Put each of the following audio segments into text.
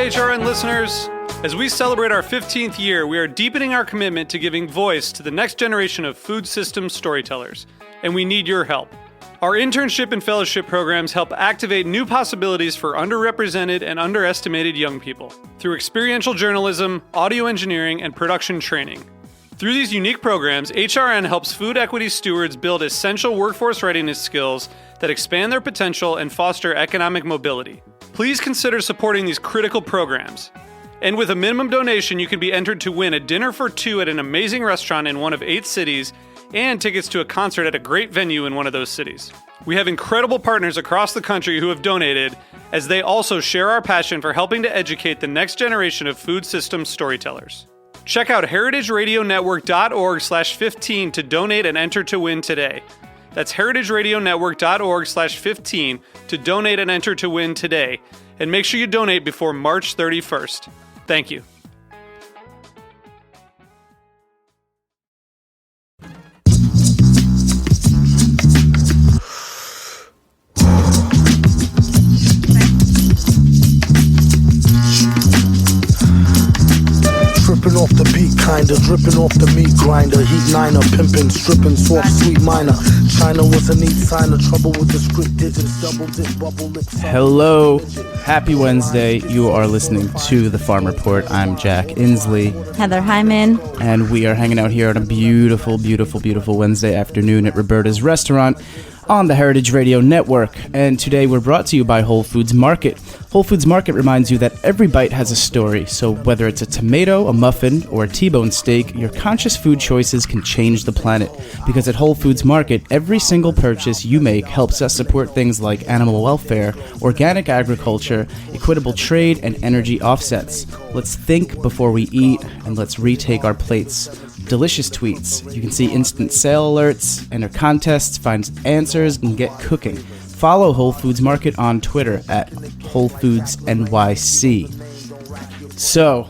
HRN listeners. As we celebrate our 15th year, we are deepening our commitment to giving voice to the next generation of food systems storytellers, and we need your help. Our internship and fellowship programs help activate new possibilities for underrepresented and underestimated young people through experiential journalism, audio engineering, and production training. Through these unique programs, HRN helps food equity stewards build essential workforce readiness skills that expand their potential and foster economic mobility. Please consider supporting these critical programs. And with a minimum donation, you can be entered to win a dinner for two at an amazing restaurant in one of 8 cities and tickets to a concert at a great venue in one of those cities. We have incredible partners across the country who have donated, as they also share our passion for helping to educate the next generation of food systems storytellers. Check out heritageradionetwork.org/15 to donate and enter to win today. That's heritageradionetwork.org/15 to donate and enter to win today. And make sure you donate before March 31st. Thank you. Tripping off the beat, kinda dripping off the meat grinder. Heat niner, pimping, stripping, soft, sweet minor. China was a neat sign of trouble with the script digits, double dip, bubble lips. Hello, happy Wednesday. You are listening to The Farm Report. I'm Jack Inslee. Heather Hyman. And we are hanging out here on a beautiful, beautiful, beautiful Wednesday afternoon at Roberta's Restaurant on the Heritage Radio Network. And today we're brought to you by Whole Foods Market. Whole Foods Market reminds you that every bite has a story, so whether it's a tomato, a muffin, or a T-bone steak, your conscious food choices can change the planet. Because at Whole Foods Market, every single purchase you make helps us support things like animal welfare, organic agriculture, equitable trade, and energy offsets. Let's think before we eat, and let's retake our plates. Delicious tweets. You can see instant sale alerts, enter contests, find answers, and get cooking. Follow Whole Foods Market on Twitter at Whole Foods NYC. So,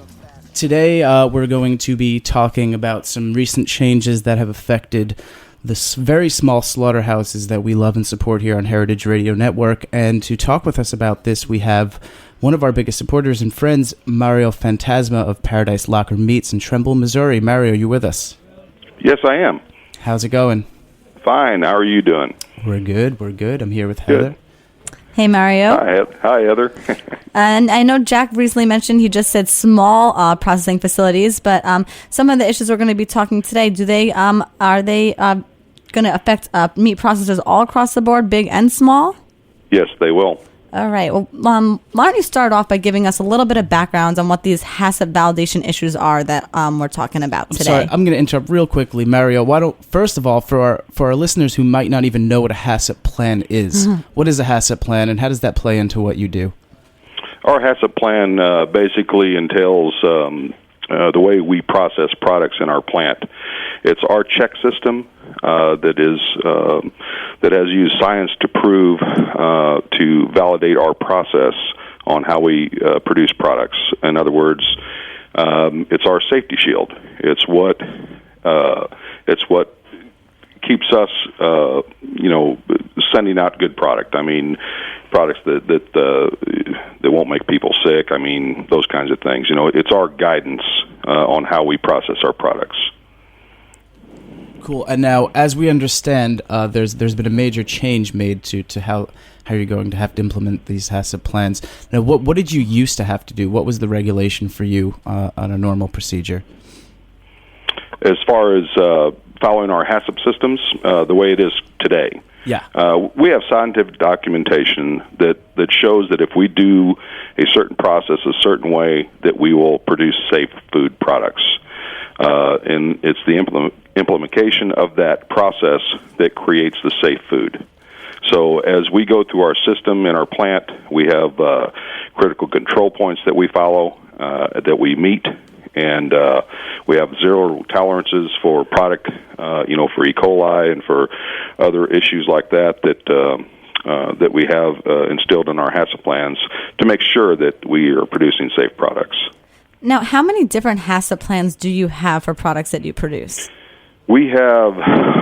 today we're going to be talking about some recent changes that have affected the very small slaughterhouses that we love and support here on Heritage Radio Network. And to talk with us about this, we have one of our biggest supporters and friends, Mario Fantasma of Paradise Locker Meats in Trumbull, Missouri. Mario, you with us? Yes, I am. How's it going? Fine. How are you doing? We're good. I'm here with Heather. Hey, Mario. Hi, Heather. And I know Jack recently mentioned, he just said small processing facilities, but some of the issues we're going to be talking today, are they going to affect meat processors all across the board, big and small? Yes, they will. All right. Well, why don't you start off by giving us a little bit of background on what these HACCP validation issues are that we're talking about today? Sorry, I'm going to interrupt real quickly, Mario. First of all, for our listeners who might not even know what a HACCP plan is, what is a HACCP plan, and how does that play into what you do? Our HACCP plan basically entails the way we process products in our plant. It's our check system that has used science to prove to validate our process on how we produce products. In other words, it's our safety shield. It's what keeps us, sending out good product. I mean, products that won't make people sick. I mean, those kinds of things. It's our guidance on how we process our products. Cool. And now, as we understand, there's been a major change made to how you're going to have to implement these HACCP plans. Now, what did you used to have to do? What was the regulation for you on a normal procedure? As far as following our HACCP systems, the way it is today. Yeah. We have scientific documentation that shows that if we do a certain process a certain way, that we will produce safe food products. And it's the implementation of that process that creates the safe food. So as we go through our system in our plant, we have critical control points that we follow, that we meet, and we have zero tolerances for product, for E. coli and for other issues like that that we have instilled in our HACCP plans to make sure that we are producing safe products. Now, how many different HACCP plans do you have for products that you produce? We have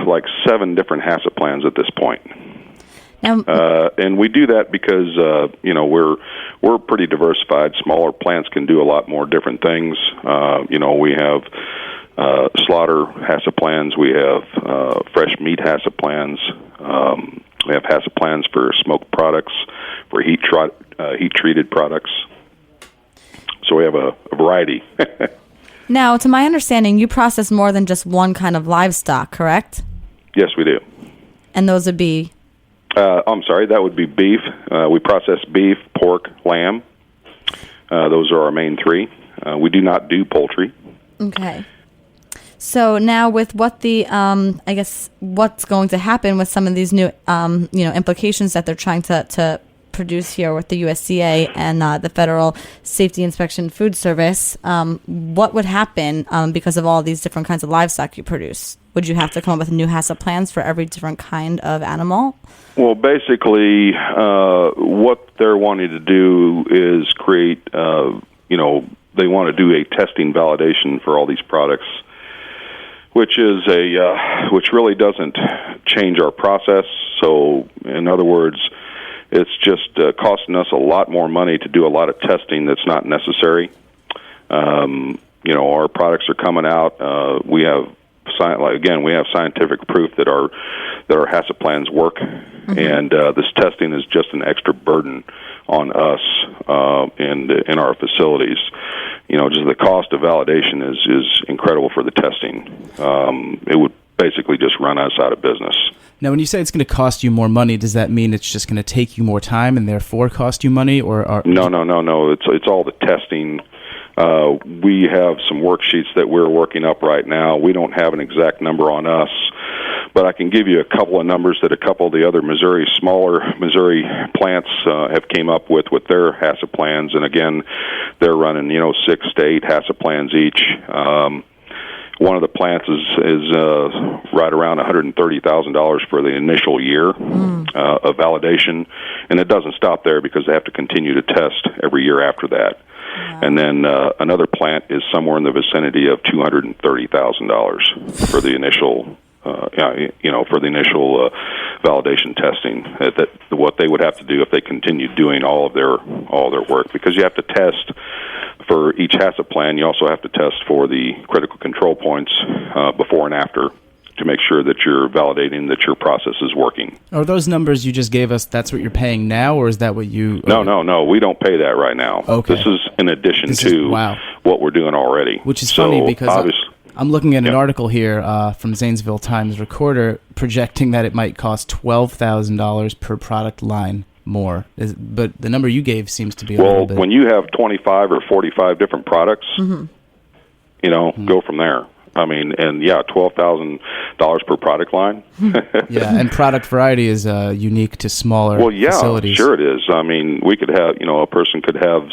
like 7 different HACCP plans at this point. And we do that because we're we're pretty diversified. Smaller plants can do a lot more different things. We have slaughter HACCP plans. We have fresh meat HACCP plans. We have HACCP plans for smoked products, for heat-treated products. So we have a variety. Now, to my understanding, you process more than just one kind of livestock, correct? Yes, we do. And those would be? I'm sorry, that would be beef. We process beef, pork, lamb. Those are our main three. We do not do poultry. Okay. So now with what the, what's going to happen with some of these new, implications that they're trying to produce here with the USDA and the Federal Safety Inspection Food Service, what would happen because of all these different kinds of livestock you produce? Would you have to come up with new HACCP plans for every different kind of animal? Well, basically, what they're wanting to do is create, they want to do a testing validation for all these products, which is which really doesn't change our process. So, in other words, it's just costing us a lot more money to do a lot of testing that's not necessary. Our products are coming out. We have scientific proof that our HACCP plans work, and this testing is just an extra burden on us and in our facilities. Just the cost of validation is incredible for the testing. It would basically just run us out of business. Now, when you say it's going to cost you more money, does that mean it's just going to take you more time and therefore cost you money? Or No. It's all the testing. We have some worksheets that we're working up right now. We don't have an exact number on us, but I can give you a couple of numbers that a couple of the other smaller Missouri plants have came up with their HACCP plans. And again, they're running 6 to 8 HACCP plans each. One of the plants is right around $130,000 for the initial year of validation, and it doesn't stop there because they have to continue to test every year after that. Wow. And then another plant is somewhere in the vicinity of $230,000 for the initial, validation testing. That what they would have to do if they continue doing all their work, because you have to test for each HACCP plan. You also have to test for the critical control points before and after to make sure that you're validating that your process is working. Are those numbers you just gave us, that's what you're paying now, or is that what you... No, we don't pay that right now. Okay. This is in addition to what we're doing already. Which is funny because I'm looking at an article here from Zanesville Times Recorder projecting that it might cost $12,000 per product line more. But the number you gave seems to be a little bit... Well, when you have 25 or 45 different products, go from there. I mean, and $12,000 per product line. Yeah, and product variety is unique to smaller facilities. Sure it is. I mean, we could have, a person could have,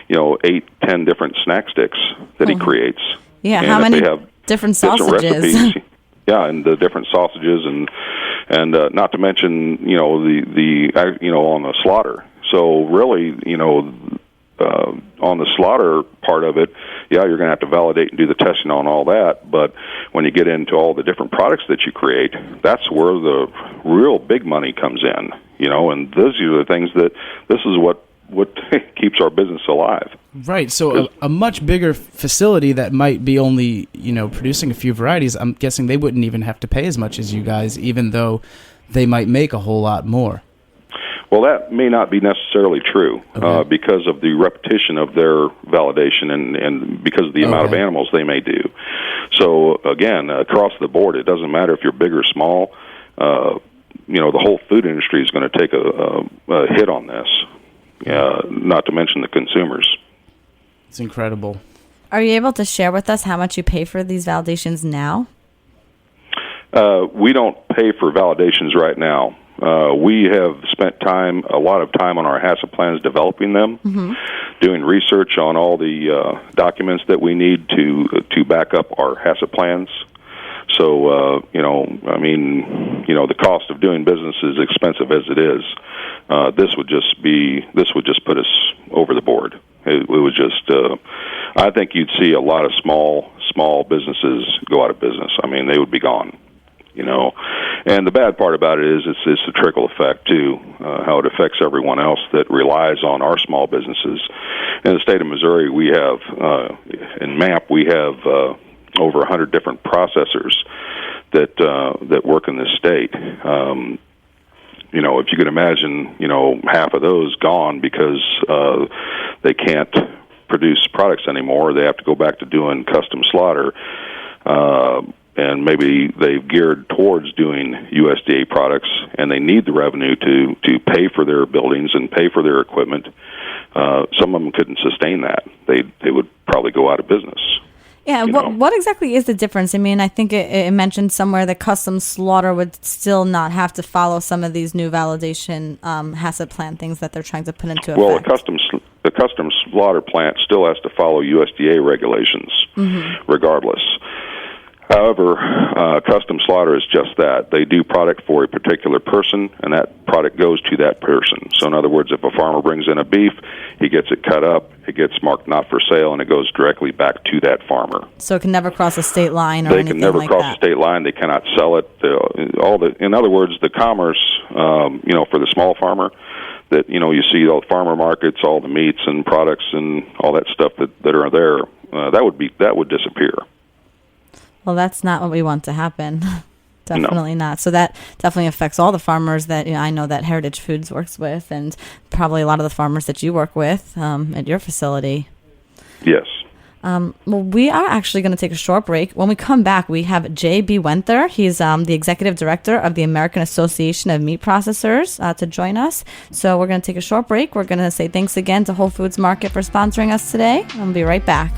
8-10 different snack sticks that he creates. Yeah, and how many different sausages? Recipes, and the different sausages, and not to mention, the on the slaughter. So really, on the slaughter part of it, you're going to have to validate and do the testing on all that. But when you get into all the different products that you create, that's where the real big money comes in. And those are the things this is what keeps our business alive. Right. So a much bigger facility that might be only producing a few varieties, I'm guessing they wouldn't even have to pay as much as you guys, even though they might make a whole lot more. Well, that may not be necessarily true because of the repetition of their validation and because of the amount of animals they may do. So, again, across the board, it doesn't matter if you're big or small. The whole food industry is going to take a hit on this, not to mention the consumers. It's incredible. Are you able to share with us how much you pay for these validations now? We don't pay for validations right now. We have spent a lot of time on our HACCP plans developing them, doing research on all the documents that we need to back up our HACCP plans. So, the cost of doing business is expensive as it is. This would just put us over the board. It was just, I think you'd see a lot of small businesses go out of business. I mean, they would be gone. And the bad part about it is it's a trickle effect, too, how it affects everyone else that relies on our small businesses. In the state of Missouri, we have, in MAP, we have over 100 different processors that work in this state. If you could imagine, half of those gone because they can't produce products anymore, they have to go back to doing custom slaughter, and maybe they've geared towards doing USDA products, and they need the revenue to pay for their buildings and pay for their equipment. Some of them couldn't sustain that. They would probably go out of business. Yeah, what exactly is the difference? I mean, I think it mentioned somewhere that custom slaughter would still not have to follow some of these new validation HACCP plan things that they're trying to put into effect. Well, the custom slaughter plant still has to follow USDA regulations, regardless. However, custom slaughter is just that. They do product for a particular person, and that product goes to that person. So in other words, if a farmer brings in a beef, he gets it cut up, it gets marked not for sale, and it goes directly back to that farmer. So it can never cross a state line or anything like that? They can never cross a state line. They cannot sell it. In other words, the commerce, for the small farmer, that, you see all the farmer markets, all the meats and products and all that stuff that are there, that would disappear. Well, that's not what we want to happen. Definitely not. So that definitely affects all the farmers that I know that Heritage Foods works with, and probably a lot of the farmers that you work with at your facility. Yes. Well, we are actually going to take a short break. When we come back, we have J.B. Wenther. He's the executive director of the American Association of Meat Processors to join us. So we're going to take a short break. We're going to say thanks again to Whole Foods Market for sponsoring us today. We'll be right back.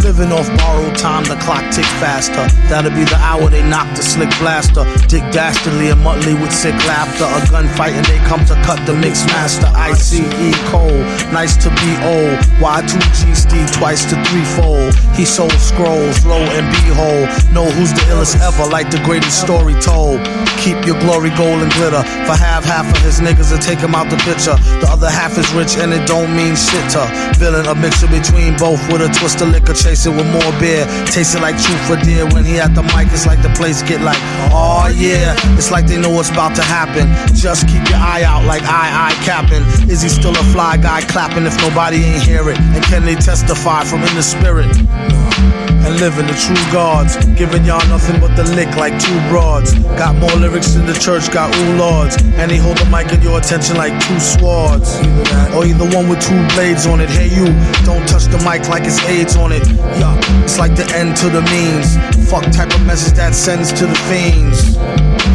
Living off borrowed time, the clock tick faster. That'll be the hour they knock the slick blaster. Dick Dastardly and Muttley with sick laughter. A gunfight and they come to cut the mix master. ICE Cole, nice to be old. Y2G Steve twice to threefold. He sold scrolls, lo and behold. Know who's the illest ever, like the greatest story told. Keep your glory gold and glitter. For half of his niggas will take him out the picture. The other half is rich and it don't mean shit to villain. A mixture between both with a twist of liquor. Chase it with more beer, taste it like truth for dear. When he at the mic, it's like the place get like, oh yeah. It's like they know what's about to happen. Just keep your eye out like I capping. Is he still a fly guy clapping if nobody ain't hear it? And can they testify from in the spirit? And living the true gods, giving y'all nothing but the lick like two broads. Got more lyrics than the church got ooh lords. And he hold the mic in your attention like two swords. Or either one with two blades on it. Hey you, don't touch the mic like it's AIDS on it. Yeah, it's like the end to the means. Fuck type of message that sends to the fiends.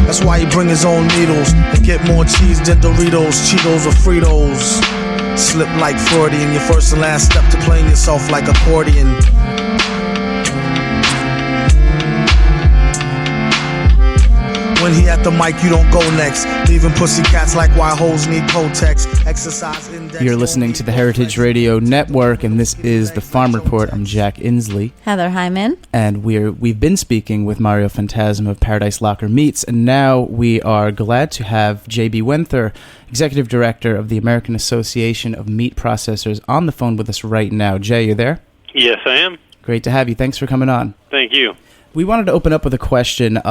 That's why he bring his own needles and get more cheese than Doritos, Cheetos or Fritos. Slip like Freudian, your first and last step to playing yourself like accordion. When he at the mic, you don't go next. Leaving pussycats like why hoes need Kotex. Exercise index. You're listening to the Heritage Radio Network, and this is the Farm Report. I'm Jack Inslee. Heather Hyman. And we've been speaking with Mario Fantasm of Paradise Locker Meats, and now we are glad to have J.B. Wenther, Executive Director of the American Association of Meat Processors, on the phone with us right now. Jay, you there? Yes, I am. Great to have you. Thanks for coming on. Thank you. We wanted to open up with a question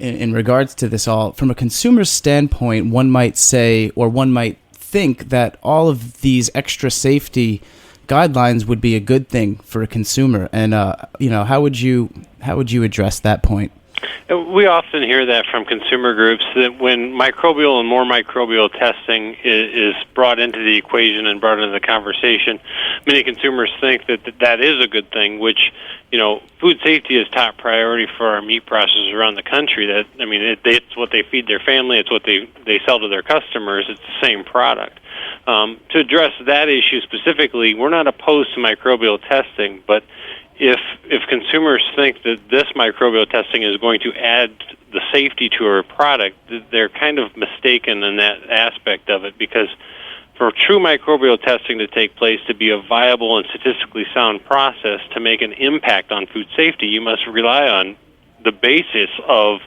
in regards to this all. From a consumer's standpoint, one might say, or one might think, that all of these extra safety guidelines would be a good thing for a consumer. And how would you address that point? We often hear that from consumer groups, that when microbial and more microbial testing is brought into the equation and brought into the conversation, many consumers think that is a good thing, which, food safety is top priority for our meat processors around the country. It's what they feed their family, it's what they sell to their customers, it's the same product. To address that issue specifically, we're not opposed to microbial testing, but if consumers think that this microbial testing is going to add the safety to our product, they're kind of mistaken in that aspect of it, because for true microbial testing to take place, to be a viable and statistically sound process to make an impact on food safety, you must rely on the basis of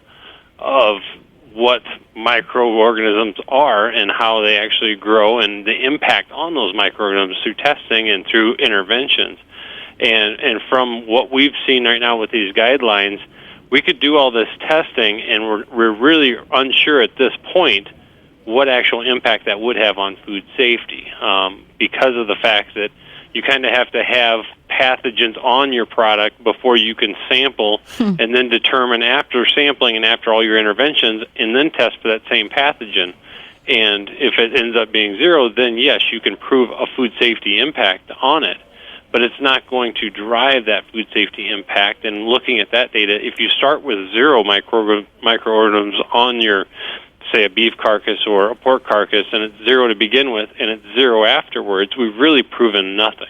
what microorganisms are and how they actually grow and the impact on those microorganisms through testing and through interventions. And from what we've seen right now with these guidelines, we could do all this testing, and we're really unsure at this point what actual impact that would have on food safety, because of the fact that you kind of have to have pathogens on your product before you can sample and then determine after sampling and after all your interventions and then test for that same pathogen. And if it ends up being zero, then yes, you can prove a food safety impact on it. But it's not going to drive that food safety impact. And looking at that data, if you start with zero microorganisms on your, say, a beef carcass or a pork carcass, and it's zero to begin with, and it's zero afterwards, we've really proven nothing.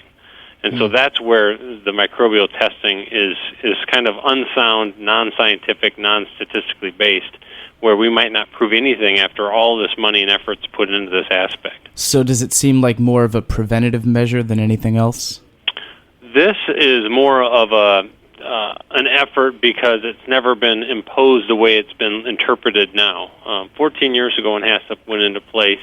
And so that's where the microbial testing is kind of unsound, non-scientific, non-statistically based, where we might not prove anything after all this money and efforts put into this aspect. So does it seem like more of a preventative measure than anything else? This is more of an effort because it's never been imposed the way it's been interpreted now. 14 years ago when HACCP went into place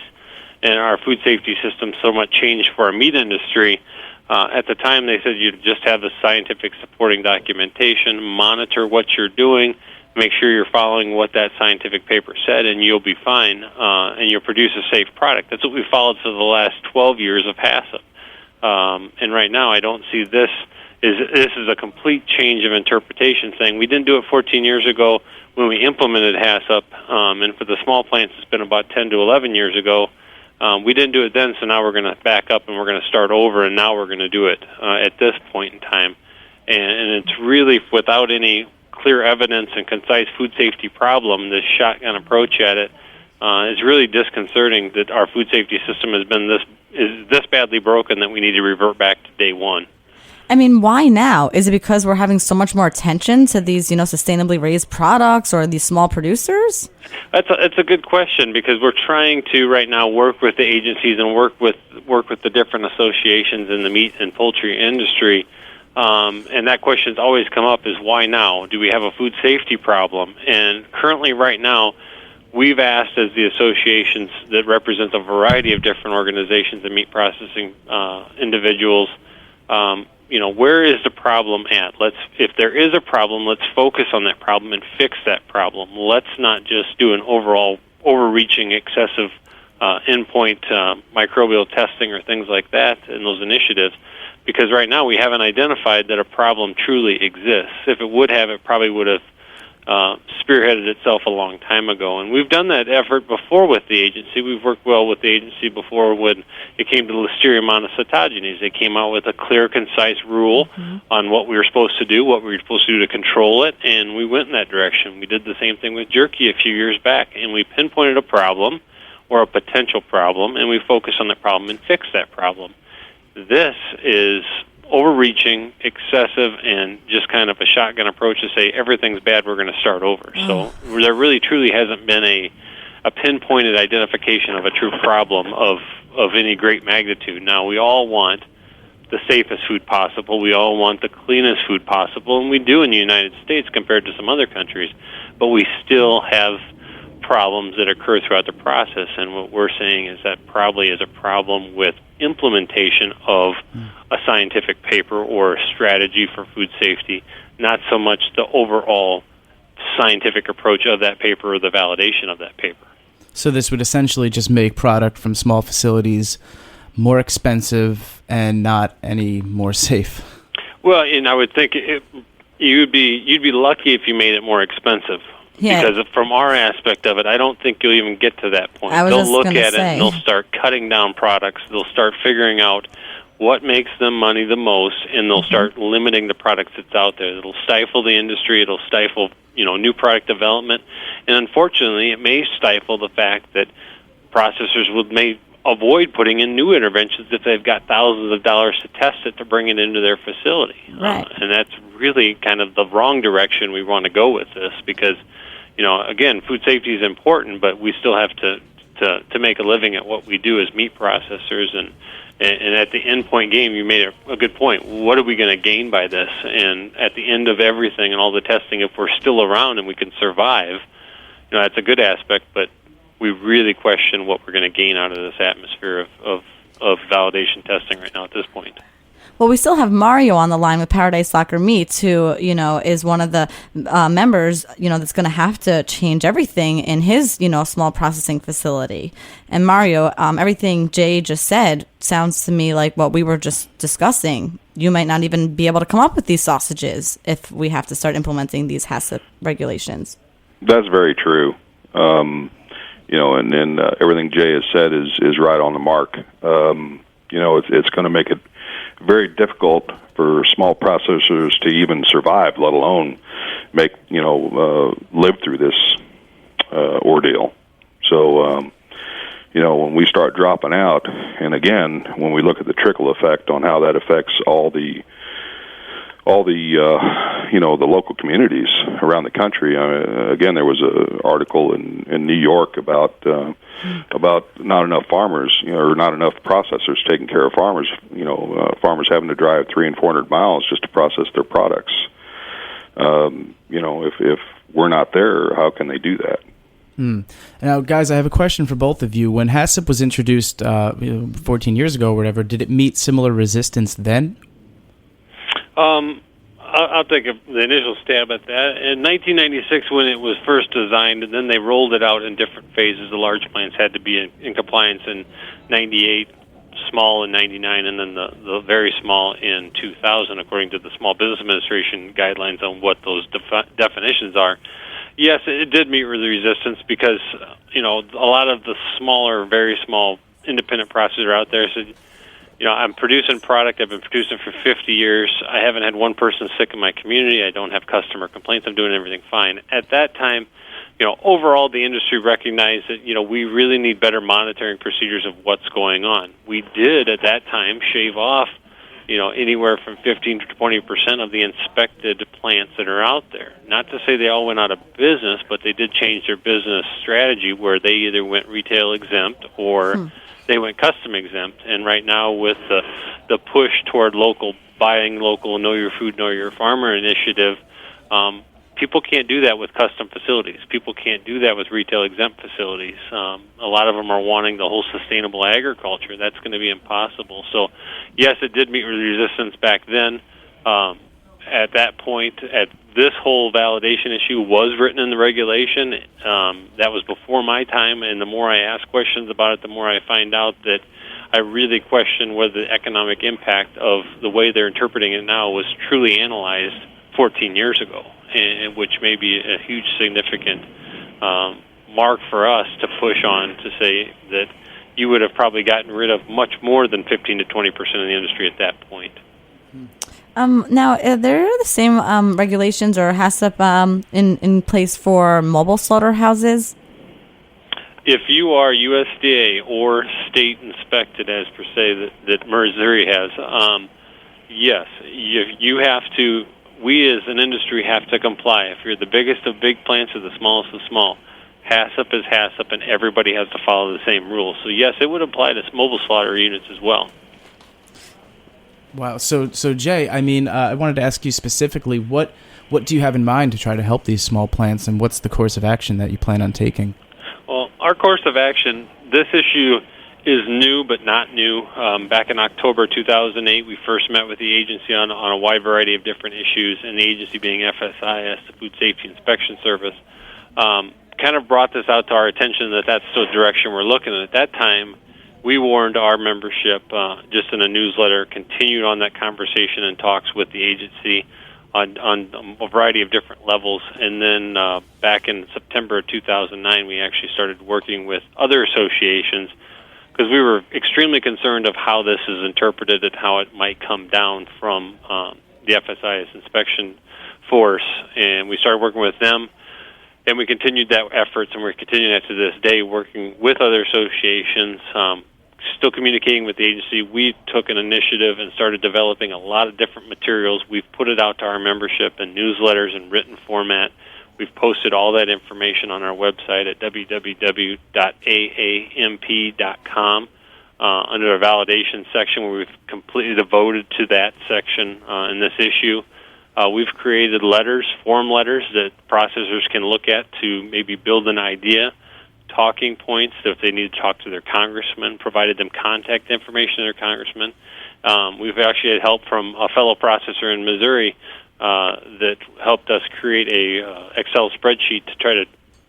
and our food safety system so much changed for our meat industry, at the time they said you'd just have the scientific supporting documentation, monitor what you're doing, make sure you're following what that scientific paper said, and you'll be fine, and you'll produce a safe product. That's what we followed for the last 12 years of HACCP. And right now I don't see this is a complete change of interpretation, saying we didn't do it 14 years ago when we implemented HACCP, and for the small plants it's been about 10 to 11 years ago. We didn't do it then, so now we're going to back up and we're going to start over, and now we're going to do it at this point in time. And it's really without any clear evidence and concise food safety problem, this shotgun approach at it is really disconcerting that our food safety system has been this badly broken that we need to revert back to day one. I mean, why now? Is it because we're having so much more attention to these, sustainably raised products or these small producers? That's a good question, because we're trying to right now work with the agencies and work with the different associations in the meat and poultry industry. And that question's always come up: is why now? Do we have a food safety problem? And currently, right now, we've asked, as the associations that represent a variety of different organizations and meat processing individuals, where is the problem at? If there is a problem, let's focus on that problem and fix that problem. Let's not just do an overall overreaching, excessive endpoint microbial testing or things like that in those initiatives, because right now we haven't identified that a problem truly exists. If it would have, it probably would have spearheaded itself a long time ago. And we've done that effort before with the agency. We've worked well with the agency before when it came to Listeria monocytogenes. They came out with a clear, concise rule on what we were supposed to do, what we were supposed to do to control it, and we went in that direction. We did the same thing with jerky a few years back, and we pinpointed a problem or a potential problem, and we focused on that problem and fixed that problem. This is overreaching, excessive, and just kind of a shotgun approach to say everything's bad, we're going to start over. So there really truly hasn't been a pinpointed identification of a true problem of any great magnitude. Now, we all want the safest food possible. We all want the cleanest food possible, and we do in the United States compared to some other countries, but we still have problems that occur throughout the process, and what we're saying is that probably is a problem with implementation of a scientific paper or a strategy for food safety, not so much the overall scientific approach of that paper or the validation of that paper. So this would essentially just make product from small facilities more expensive and not any more safe. Well, and I would think you'd be lucky if you made it more expensive. Yeah. Because from our aspect of it, I don't think you'll even get to that point. They'll look at it and they'll start cutting down products. They'll start figuring out what makes them money the most, and they'll start limiting the products that's out there. It'll stifle the industry. It'll stifle, new product development. And unfortunately, it may stifle the fact that processors may avoid putting in new interventions if they've got thousands of dollars to test it to bring it into their facility. Right. And that's really kind of the wrong direction we want to go with this, because again, food safety is important, but we still have to make a living at what we do as meat processors. And at the end point game, you made a good point. What are we going to gain by this? And at the end of everything and all the testing, if we're still around and we can survive, that's a good aspect, but we really question what we're going to gain out of this atmosphere of validation testing right now at this point. Well, we still have Mario on the line with Paradise Soccer Meats, who, is one of the members, that's going to have to change everything in his, small processing facility. And Mario, everything Jay just said sounds to me like what we were just discussing. You might not even be able to come up with these sausages if we have to start implementing these HACCP regulations. That's very true. And then everything Jay has said is right on the mark. It's going to make it very difficult for small processors to even survive, let alone live through this ordeal. So, when we start dropping out, and again, when we look at the trickle effect on how that affects all the the local communities around the country. Again, there was an article in New York about not enough farmers, or not enough processors taking care of farmers. Farmers having to drive 300 and 400 miles just to process their products. If we're not there, how can they do that? Now, guys, I have a question for both of you. When HACCP was introduced 14 years ago or whatever, did it meet similar resistance then? I'll take the initial stab at that. In 1996, when it was first designed, and then they rolled it out in different phases. The large plants had to be in compliance in 98, small in 99, and then the very small in 2000, according to the Small Business Administration guidelines on what those definitions are. Yes, it did meet with resistance because, a lot of the smaller, very small independent processors out there said, I'm producing product. I've been producing for 50 years. I haven't had one person sick in my community. I don't have customer complaints. I'm doing everything fine. At that time, overall the industry recognized that, we really need better monitoring procedures of what's going on. We did at that time shave off, anywhere from 15 to 20% of the inspected plants that are out there. Not to say they all went out of business, but they did change their business strategy where they either went retail exempt or they went custom exempt. And right now with the push toward buying local, know your food, know your farmer initiative, people can't do that with custom facilities. People can't do that with retail exempt facilities. A lot of them are wanting the whole sustainable agriculture. That's going to be impossible. So, yes, it did meet with resistance back then. At that point, this whole validation issue was written in the regulation. That was before my time, and the more I ask questions about it, the more I find out that I really question whether the economic impact of the way they're interpreting it now was truly analyzed 14 years ago, and which may be a huge significant mark for us to push on to say that you would have probably gotten rid of much more than 15 to 20% of the industry at that point. Now, are there the same regulations or HACCP in place for mobile slaughterhouses? If you are USDA or state inspected, as per se that Missouri has, yes, you have to. We as an industry have to comply. If you're the biggest of big plants or the smallest of small, HACCP is HACCP, and everybody has to follow the same rules. So yes, it would apply to mobile slaughter units as well. Wow. So Jay, I wanted to ask you specifically, what do you have in mind to try to help these small plants, and what's the course of action that you plan on taking? Well, our course of action, this issue is new but not new. Back in October 2008, we first met with the agency on a wide variety of different issues, and the agency being FSIS, the Food Safety Inspection Service, kind of brought this out to our attention that that's the direction we're looking at that time. We warned our membership just in a newsletter, continued on that conversation and talks with the agency on a variety of different levels. And then back in September of 2009, we actually started working with other associations because we were extremely concerned of how this is interpreted and how it might come down from the FSIS inspection force. And we started working with them. And we continued that efforts, and we're continuing that to this day, working with other associations, still communicating with the agency. We took an initiative and started developing a lot of different materials. We've put it out to our membership in newsletters and written format. We've posted all that information on our website at www.aamp.com under our validation section, where we've completely devoted to that section in this issue. We've created form letters that processors can look at to maybe build an idea, talking points if they need to talk to their congressman, provided them contact information of their congressman. We've actually had help from a fellow processor in Missouri that helped us create a Excel spreadsheet to try to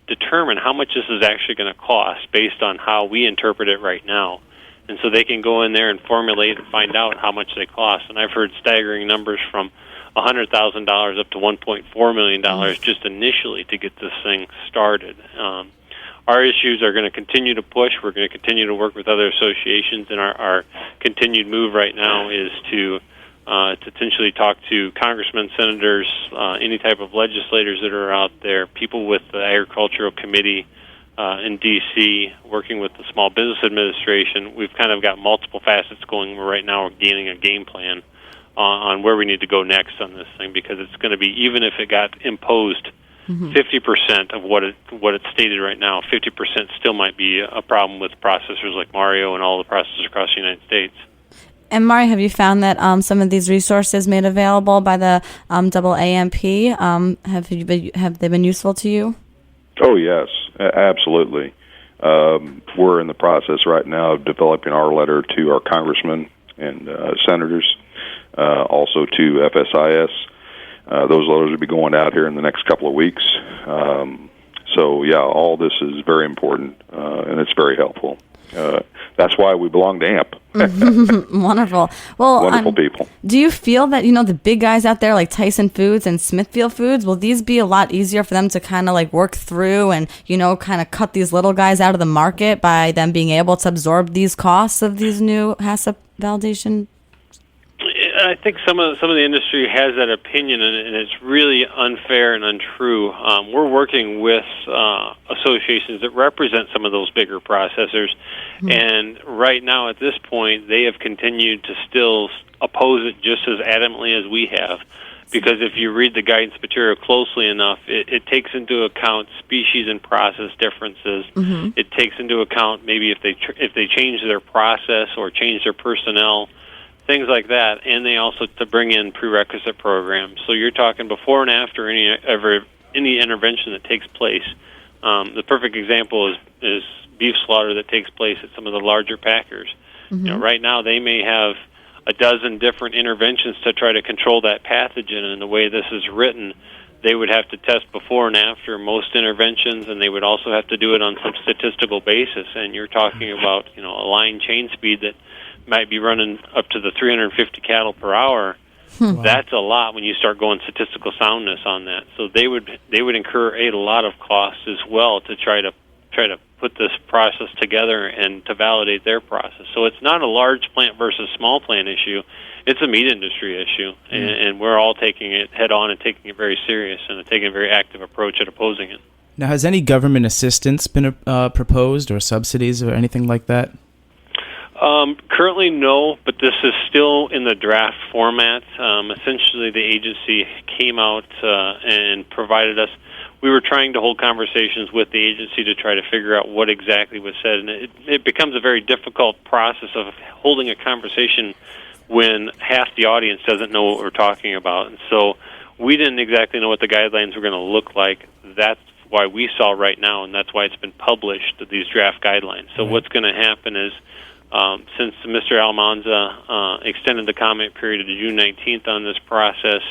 determine how much this is actually going to cost based on how we interpret it right now. And so they can go in there and formulate and find out how much they cost. And I've heard staggering numbers from $100,000 up to $1.4 million just initially to get this thing started. Our issues are going to continue to push. We're going to continue to work with other associations, and our continued move right now is to essentially talk to congressmen, senators, any type of legislators that are out there, people with the Agricultural Committee in D.C., working with the Small Business Administration. We've kind of got multiple facets going. Right now we're gaining a game plan on where we need to go next on this thing, because it's going to be, even if it got imposed 50% of what it's stated right now, 50% still might be a problem with processors like Mario and all the processors across the United States. And Mario, have you found that some of these resources made available by the AAMP, have they been useful to you? Oh, yes, absolutely. We're in the process right now of developing our letter to our congressmen and senators, also to FSIS. Those letters will be going out here in the next couple of weeks. So, yeah, all this is very important, and it's very helpful. That's why we belong to AMP. Wonderful. Well, wonderful people. Do you feel that, the big guys out there like Tyson Foods and Smithfield Foods, will these be a lot easier for them to kind of like work through and, kind of cut these little guys out of the market by them being able to absorb these costs of these new HACCP validation? I think some of the industry has that opinion, and it's really unfair and untrue. We're working with associations that represent some of those bigger processors, and right now at this point, they have continued to still oppose it just as adamantly as we have. Because if you read the guidance material closely enough, it takes into account species and process differences. It takes into account maybe if they change their process or change their personnel, things like that, and they also to bring in prerequisite programs. So you're talking before and after any intervention that takes place. The perfect example is beef slaughter that takes place at some of the larger packers. Right now they may have a dozen different interventions to try to control that pathogen, and the way this is written, they would have to test before and after most interventions, and they would also have to do it on some statistical basis. And you're talking about a line chain speed that might be running up to the 350 cattle per hour. That's a lot when you start going statistical soundness on that. So they would incur a lot of costs as well to try to put this process together and to validate their process. So it's not a large plant versus small plant issue. It's a meat industry issue, and we're all taking it head on and taking it very serious and taking a very active approach at opposing it. Now, has any government assistance been proposed, or subsidies or anything like that? Currently, no, but this is still in the draft format. Essentially, the agency came out and provided us. We were trying to hold conversations with the agency to try to figure out what exactly was said, and it becomes a very difficult process of holding a conversation when half the audience doesn't know what we're talking about. And so we didn't exactly know what the guidelines were going to look like. That's why we saw right now, and that's why it's been published, these draft guidelines. So what's going to happen is, since Mr. Almanza extended the comment period to June 19th on this process,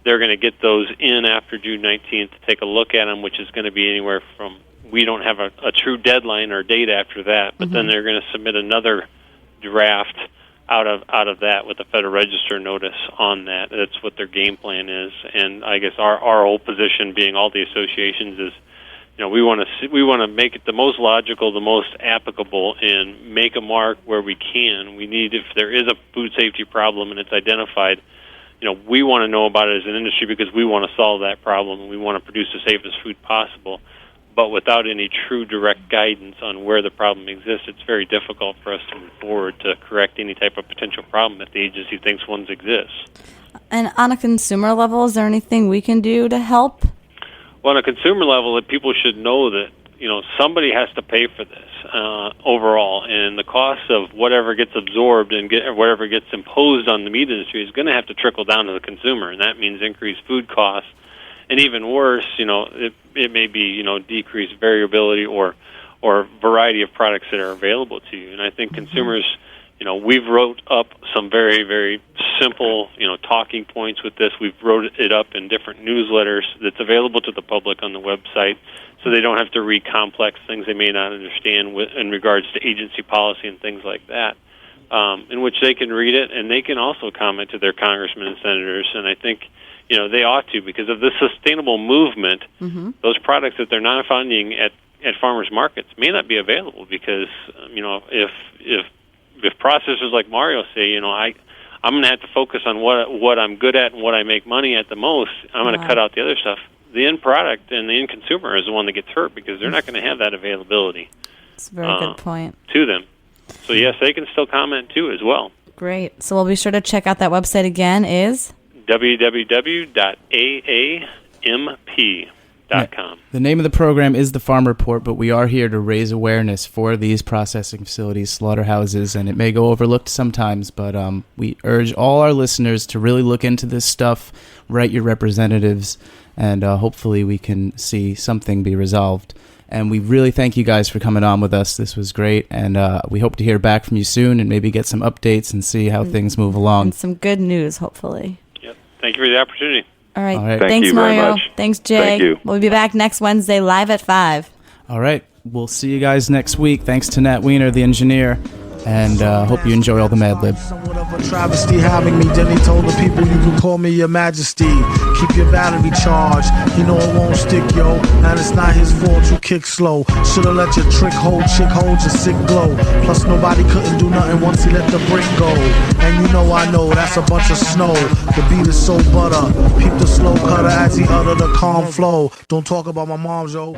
they're going to get those in after June 19th to take a look at them, which is going to be anywhere from, we don't have a true deadline or date after that, but then they're going to submit another draft out of that with a Federal Register notice on that. That's what their game plan is. And I guess our whole position, being all the associations, is we want to make it the most logical, the most applicable, and make a mark where we can. We need, if there is a food safety problem and it's identified, we want to know about it as an industry because we want to solve that problem and we want to produce the safest food possible. But without any true direct guidance on where the problem exists, it's very difficult for us to move forward to correct any type of potential problem that the agency thinks one exists. And on a consumer level, is there anything we can do to help? Well, on a consumer level, that people should know that somebody has to pay for this overall, and the cost of whatever gets absorbed and whatever gets imposed on the meat industry is going to have to trickle down to the consumer, and that means increased food costs, and even worse, it may be decreased variability or variety of products that are available to you. And I think consumers, we've wrote up some very, very simple, talking points with this. We've wrote it up in different newsletters that's available to the public on the website, so they don't have to read complex things they may not understand in regards to agency policy and things like that, in which they can read it, and they can also comment to their congressmen and senators. And I think, they ought to, because of the sustainable movement, those products that they're not finding at farmers markets may not be available because, if processors like Mario say, I'm going to have to focus on what I'm good at and what I make money at the most, I'm going to cut out the other stuff. The end product and the end consumer is the one that gets hurt because they're not going to have that availability. That's a very good point. To them. So, yes, they can still comment, too, as well. Great. So we'll be sure to check out that website again is? www.aamp.com. The name of the program is the Farm Report, but we are here to raise awareness for these processing facilities, slaughterhouses, and it may go overlooked sometimes, but we urge all our listeners to really look into this stuff, write your representatives, and hopefully we can see something be resolved. And we really thank you guys for coming on with us. This was great, and we hope to hear back from you soon and maybe get some updates and see how things move along. And some good news, hopefully. Yep. Thank you for the opportunity. All right. Thank Thanks, you very Mario. much. Thanks, Jay. Thank you. We'll be back next Wednesday live at 5. All right. We'll see you guys next week. Thanks to Nat Wiener, the engineer, and hope you enjoy all the Mad Lib. Somewhat of a travesty having me. Then he told the people, you can call me your majesty. Keep your battery charged. You know it won't stick, yo. And it's not his fault you kick slow. Should've let your trick hold your sick glow. Plus nobody couldn't do nothing once he let the brick go. And I know that's a bunch of snow. The beat is so butter. Peep the slow cutter as he utter the calm flow. Don't talk about my mom, yo.